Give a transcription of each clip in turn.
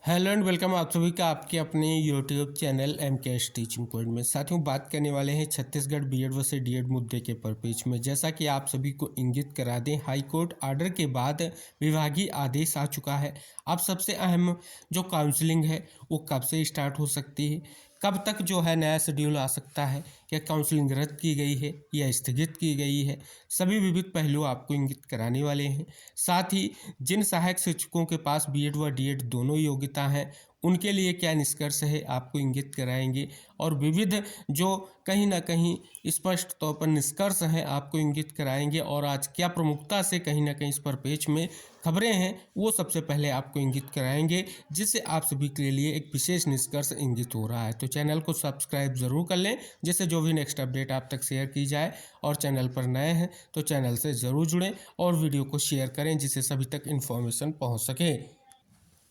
Hello and welcome आप सभी का आपके अपने YouTube channel MKS teaching point में। साथियों, बात करने वाले हैं छत्तीसगढ़ बीएड वर्सेस डीएड मुद्दे के परिप्रेक्ष्य में। जैसा कि आप सभी को इंगित करा दें, हाई कोर्ट आर्डर के बाद विभागीय आदेश आ चुका है। अब सबसे अहम जो काउंसलिंग है वो कब से स्टार्ट हो सकती है, कब तक जो है नया शेड्यूल आ सकता है, क्या काउंसलिंग रद्द की गई है या स्थगित की गई है, सभी विविध पहलू आपको इंगित कराने वाले हैं। साथ ही जिन सहायक शिक्षकों के पास बीएड व डीएड दोनों योग्यता हैं उनके लिए क्या निष्कर्ष है आपको इंगित कराएंगे, और विविध जो कहीं ना कहीं स्पष्ट तौर पर निष्कर्ष हैं आपको इंगित कराएंगे, और आज क्या प्रमुखता से कहीं ना कहीं इस पर पेज में खबरें हैं वो सबसे पहले आपको इंगित कराएंगे, जिससे आप सभी के लिए एक विशेष निष्कर्ष इंगित हो रहा है। तो चैनल को सब्सक्राइब जरूर कर लें, जिससे जो भी नेक्स्ट अपडेट आप तक शेयर की जाए। और चैनल पर नए हैं तो चैनल से ज़रूर जुड़ें और वीडियो को शेयर करें, जिससे सभी तक इन्फॉर्मेशन पहुंच सके।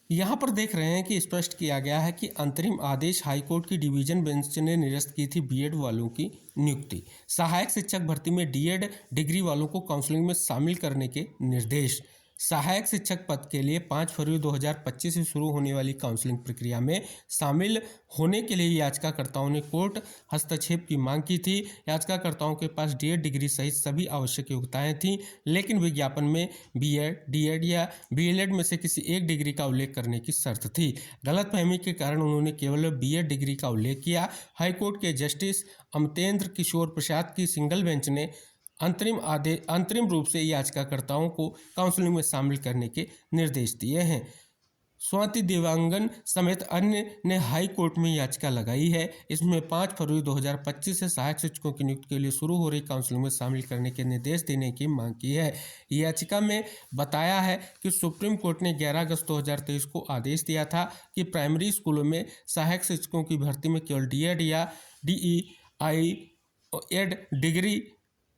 यहाँ पर देख रहे हैं कि स्पष्ट किया गया है कि अंतरिम आदेश हाईकोर्ट की डिवीजन बेंच ने निरस्त की थी बीएड वालों की नियुक्ति। सहायक शिक्षक भर्ती में डीएड डिग्री वालों को काउंसलिंग में शामिल करने के निर्देश। सहायक शिक्षक पद के लिए 5 फरवरी 2025 से शुरू होने वाली काउंसलिंग प्रक्रिया में शामिल होने के लिए याचिकाकर्ताओं ने कोर्ट हस्तक्षेप की मांग की थी। याचिकाकर्ताओं के पास डीएड डिग्री सहित सभी आवश्यक योग्यताएं थीं, लेकिन विज्ञापन में बीएड, डीएड या बीएलएड में से किसी एक डिग्री का उल्लेख करने की शर्त थी। गलतफहमी के कारण उन्होंने केवल बीएड डिग्री का उल्लेख किया। हाईकोर्ट के जस्टिस अमतेंद्र किशोर प्रसाद की सिंगल बेंच ने अंतरिम रूप से याचिकाकर्ताओं को काउंसलिंग में शामिल करने के निर्देश दिए हैं। स्वाति देवांगन समेत अन्य ने हाई कोर्ट में याचिका लगाई है। इसमें 5 फरवरी 2025 से सहायक शिक्षकों की नियुक्ति के लिए शुरू हो रही काउंसलिंग में शामिल करने के निर्देश देने की मांग की है। याचिका में बताया है कि सुप्रीम कोर्ट ने 11 अगस्त 2023 को आदेश दिया था कि प्राइमरी स्कूलों में सहायक शिक्षकों की भर्ती में केवल डीएड या डीईआईएड डिग्री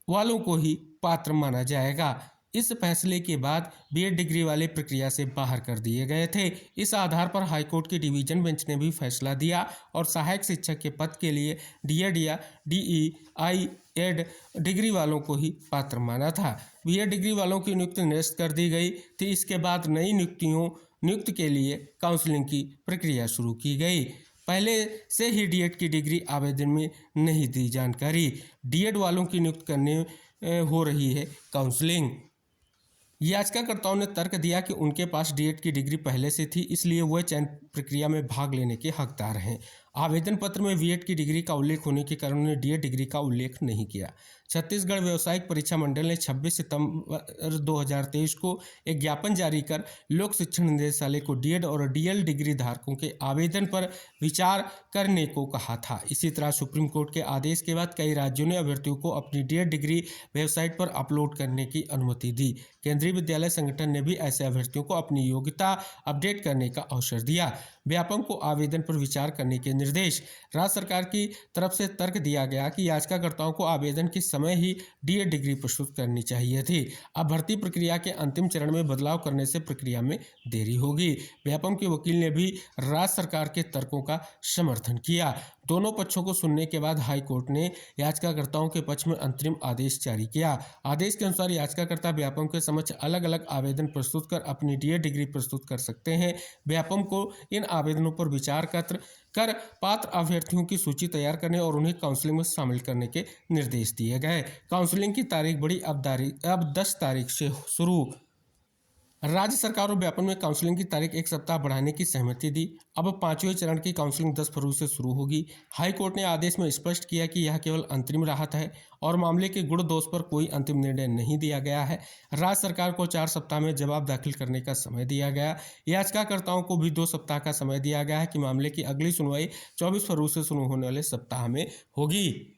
वालों को ही पात्र माना जाएगा। इस फैसले के बाद बीएड डिग्री वाले प्रक्रिया से बाहर कर दिए गए थे। इस आधार पर हाईकोर्ट की डिवीजन बेंच ने भी फैसला दिया और सहायक शिक्षक के पद के लिए डीएड या डीईआईएड डिग्री वालों को ही पात्र माना था। बीएड डिग्री वालों की नियुक्ति निरस्त कर दी गई थी। इसके बाद नई नियुक्ति के लिए काउंसलिंग की प्रक्रिया शुरू की गई। पहले से ही डीएड की डिग्री आवेदन में नहीं दी जानकारी। डीएड वालों की नियुक्ति करने हो रही है काउंसलिंग। याचिकाकर्ताओं ने तर्क दिया कि उनके पास डीएड की डिग्री पहले से थी, इसलिए वह चयन प्रक्रिया में भाग लेने के हकदार हैं। आवेदन पत्र में बीएड की डिग्री का उल्लेख होने के कारण उन्होंने डीएड डिग्री का उल्लेख नहीं किया। छत्तीसगढ़ व्यावसायिक परीक्षा मंडल ने 26 सितंबर 2023 को एक ज्ञापन जारी कर लोक शिक्षण निदेशालय को डीएड और डीएल डिग्री धारकों के आवेदन पर विचार करने को कहा था। इसी तरह सुप्रीम कोर्ट के आदेश के बाद कई राज्यों ने अभ्यर्थियों को अपनी डीएड डिग्री वेबसाइट पर अपलोड करने की अनुमति दी। केंद्रीय विद्यालय संगठन ने भी ऐसे अभ्यर्थियों को अपनी योग्यता अपडेट करने का अवसर दिया। व्यापम को आवेदन पर विचार करने के निर्देश। राज्य सरकार की तरफ से तर्क दिया गया कि याचिकाकर्ताओं को आवेदन के समय ही डीएड डिग्री प्रस्तुत करनी चाहिए थी। अब भर्ती प्रक्रिया के अंतिम चरण में बदलाव करने से प्रक्रिया में देरी होगी। व्यापम के वकील ने भी राज्य सरकार के तर्कों का समर्थन किया। दोनों पक्षों को सुनने के बाद हाई कोर्ट ने याचिकाकर्ताओं के पक्ष में अंतरिम आदेश जारी किया। आदेश के अनुसार याचिकाकर्ता व्यापम के समक्ष अलग अलग आवेदन प्रस्तुत कर अपनी डीएड डिग्री प्रस्तुत कर सकते हैं। व्यापम को इन आवेदनों पर विचार कर पात्र अभ्यर्थियों की सूची तैयार करने और उन्हें काउंसलिंग में शामिल करने के निर्देश दिए गए। काउंसलिंग की तारीख बढ़ी, अब 10 तारीख से शुरू। राज्य सरकार और व्यापम में काउंसलिंग की तारीख एक सप्ताह बढ़ाने की सहमति दी। अब 5वें चरण की काउंसलिंग 10 फरवरी से शुरू होगी। हाई कोर्ट ने आदेश में स्पष्ट किया कि यह केवल अंतरिम राहत है और मामले के गुण दोष पर कोई अंतिम निर्णय नहीं दिया गया है। राज्य सरकार को 4 सप्ताह में जवाब दाखिल करने का समय दिया गया। याचिकाकर्ताओं को भी 2 सप्ताह का समय दिया गया है कि मामले की अगली सुनवाई 24 फरवरी से शुरू होने वाले सप्ताह में होगी।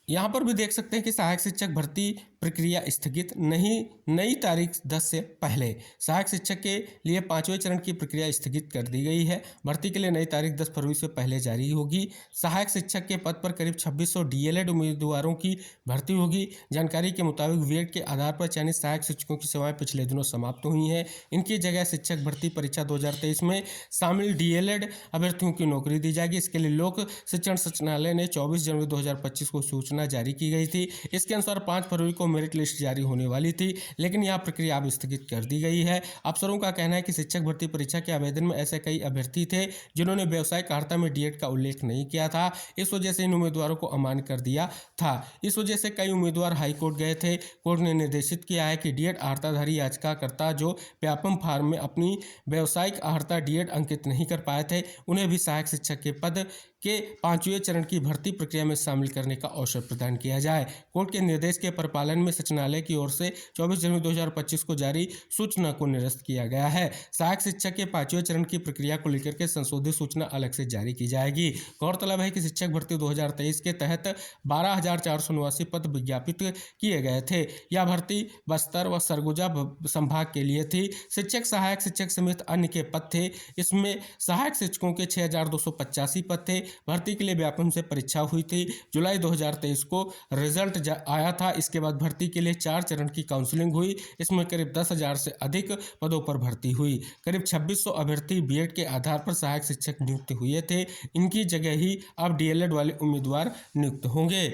यहाँ पर भी देख सकते हैं कि सहायक शिक्षक भर्ती प्रक्रिया स्थगित नहीं, नई तारीख 10 से पहले। सहायक शिक्षक के लिए 5वें चरण की प्रक्रिया स्थगित कर दी गई है। भर्ती के लिए नई तारीख 10 फरवरी से पहले जारी होगी। सहायक शिक्षक के पद पर करीब 2600 डीएलएड उम्मीदवारों की भर्ती होगी। जानकारी के मुताबिक बीएड के आधार पर चयनित सहायक शिक्षकों की सेवाएं पिछले दिनों समाप्त हुई हैं। इनकी जगह शिक्षक भर्ती परीक्षा 2023 में शामिल डीएलएड अभ्यर्थियों की नौकरी दी जाएगी। इसके लिए लोक शिक्षण संचालनालय ने 24 जनवरी 2025 को सूचना सूचना जारी की गई थी। इसके अनुसार 5 फरवरी को मेरिट लिस्ट जारी होने वाली थी, लेकिन यह प्रक्रिया अब स्थगित कर दी गई है। अफसरों का कहना है कि शिक्षक भर्ती परीक्षा के आवेदन में ऐसे कई अभ्यर्थी थे जिन्होंने व्यावसायिक अर्हता में डीएड का उल्लेख नहीं किया था। इस वजह से इन उम्मीदवारों को अमान्य कर दिया था। इस वजह से कई उम्मीदवार हाईकोर्ट गए थे। कोर्ट ने निर्देशित किया है कि डीएड अर्हताधारी याचिकाकर्ता जो व्यापम फॉर्म में अपनी व्यावसायिक अर्हता डीएड अंकित नहीं कर पाए थे, उन्हें भी सहायक शिक्षक के पद के 5वें चरण की भर्ती प्रक्रिया में शामिल करने का अवसर प्रदान किया जाए। कोर्ट के निर्देश के परिपालन में सचिवालय की ओर से 24 जनवरी 2025 को जारी सूचना को निरस्त किया गया है। सहायक शिक्षक के 5वें चरण की प्रक्रिया को लेकर के संशोधित सूचना अलग से जारी की जाएगी। गौरतलब है कि शिक्षक भर्ती 2023 के तहत 12,479 पद विज्ञापित किए गए थे। यह भर्ती बस्तर व सरगुजा संभाग के लिए थी। शिक्षक, सहायक शिक्षक समेत अन्य के पद थे। इसमें सहायक शिक्षकों के 6,285 पद थे। भर्ती के लिए व्यापम से परीक्षा हुई थी। जुलाई 2023 को रिजल्ट आया था। इसके बाद भर्ती के लिए 4 चरण की काउंसलिंग हुई। इसमें करीब 10,000 से अधिक पदों पर भर्ती हुई। करीब 2600 अभ्यर्थी बीएड के आधार पर सहायक शिक्षक नियुक्त हुए थे। इनकी जगह ही अब डीएलएड वाले उम्मीदवार नियुक्त होंगे।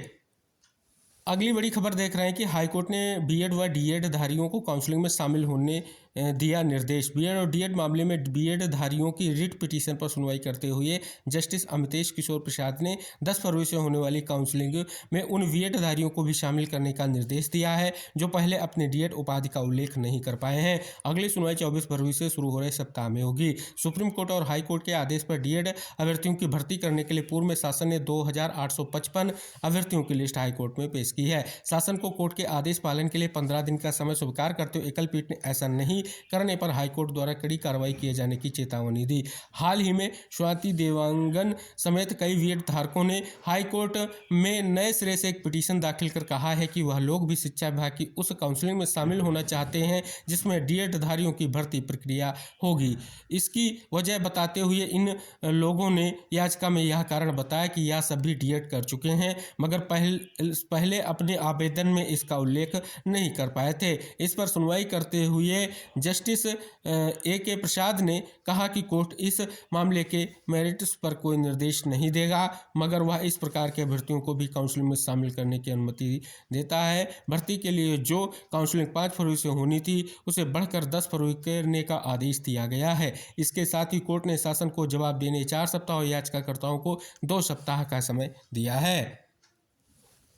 अगली बड़ी खबर देख रहे हैं कि हाईकोर्ट ने बीएड व डीएड धारियों को काउंसलिंग में शामिल होने दिया निर्देश। बीएड और डीएड मामले में बीएड धारियों की रिट पिटीशन पर सुनवाई करते हुए जस्टिस अमितेश किशोर प्रसाद ने 10 फरवरी से होने वाली काउंसलिंग में उन बीएड धारियों को भी शामिल करने का निर्देश दिया है जो पहले अपने डीएड उपाधि का उल्लेख नहीं कर पाए हैं। अगली सुनवाई 24 फरवरी से शुरू हो रहे सप्ताह में होगी। सुप्रीम कोर्ट और हाई कोर्ट के आदेश पर डीएड अभ्यर्थियों की भर्ती करने के लिए पूर्व में शासन ने 2,855 अभ्यर्थियों की लिस्ट हाईकोर्ट में पेश की है। शासन को कोर्ट के आदेश पालन के लिए 15 दिन का समय स्वीकार करते हुए एकल पीठ ने ऐसा नहीं करने पर हाईकोर्ट द्वारा कड़ी कार्रवाई किए जाने की चेतावनी दी। हाल ही में स्वाति देवांगन समेत कई बीएड धारकों ने हाईकोर्ट में नए सिरे से एक पिटीशन दाखिल कर कहा है कि वह लोग भी शिक्षा विभाग की उस काउंसलिंग में शामिल होना चाहते हैं जिसमें डीएड धारियों की भर्ती प्रक्रिया होगी। इसकी वजह बताते हुए इन लोगों ने याचिका में यह कारण बताया कि यह सभी डीएड कर चुके हैं मगर पहले अपने आवेदन में इसका उल्लेख नहीं कर पाए थे। इस पर सुनवाई करते हुए जस्टिस ए.के. प्रसाद ने कहा कि कोर्ट इस मामले के मेरिट्स पर कोई निर्देश नहीं देगा मगर वह इस प्रकार के अभ्यर्थियों को भी काउंसलिंग में शामिल करने की अनुमति देता है। भर्ती के लिए जो काउंसलिंग 5 फरवरी से होनी थी उसे बढ़कर 10 फरवरी करने का आदेश दिया गया है। इसके साथ ही कोर्ट ने शासन को जवाब देने 4 सप्ताह और याचिकाकर्ताओं को 2 सप्ताह का समय दिया है।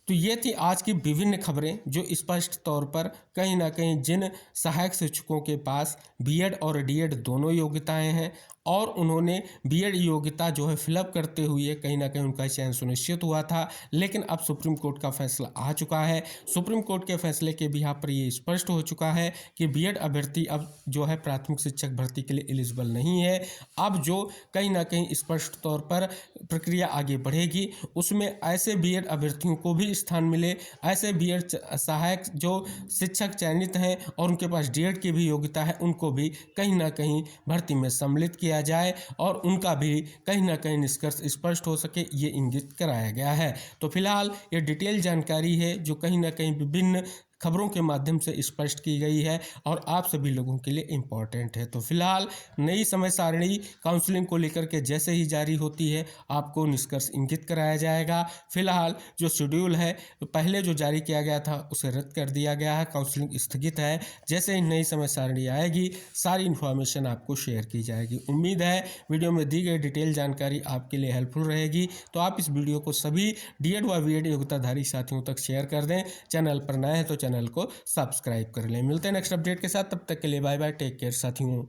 तो ये थी आज की विभिन्न खबरें जो स्पष्ट तौर पर कहीं ना कहीं जिन सहायक शिक्षकों के पास बीएड और डीएड दोनों योग्यताएं हैं और उन्होंने बीएड योग्यता जो है फिलअप करते हुए कहीं ना कहीं उनका चयन सुनिश्चित हुआ था, लेकिन अब सुप्रीम कोर्ट का फैसला आ चुका है। सुप्रीम कोर्ट के फैसले के भी यहाँ पर ये स्पष्ट हो चुका है कि बीएड अभ्यर्थी अब जो है प्राथमिक शिक्षक भर्ती के लिए एलिजिबल नहीं है। अब जो कहीं ना कहीं स्पष्ट तौर पर प्रक्रिया आगे बढ़ेगी उसमें ऐसे बीएड अभ्यर्थियों को भी स्थान मिले, ऐसे बीएड सहायक जो शिक्षक चयनित हैं और उनके पास डीएड की भी योग्यता है उनको भी कहीं ना कहीं भर्ती में सम्मिलित किया जाए और उनका भी कहीं ना कहीं निष्कर्ष स्पष्ट हो सके, ये इंगित कराया गया है। तो फिलहाल ये डिटेल जानकारी है जो कहीं ना कहीं विभिन्न खबरों के माध्यम से स्पष्ट की गई है और आप सभी लोगों के लिए इम्पॉर्टेंट है। तो फिलहाल नई समय सारणी काउंसलिंग को लेकर के जैसे ही जारी होती है आपको निष्कर्ष इंगित कराया जाएगा। फिलहाल जो शेड्यूल है पहले जो जारी किया गया था उसे रद्द कर दिया गया है, काउंसलिंग स्थगित है। जैसे ही नई समय सारणी आएगी सारी इन्फॉर्मेशन आपको शेयर की जाएगी। उम्मीद है वीडियो में दी गई डिटेल जानकारी आपके लिए हेल्पफुल रहेगी। तो आप इस वीडियो को सभी डीएड व बीएड योग्यताधारी साथियों तक शेयर कर दें। चैनल पर नए हैं तो चैनल को सब्सक्राइब कर लें। मिलते हैं नेक्स्ट अपडेट के साथ, तब तक के लिए बाय बाय, टेक केयर साथियों।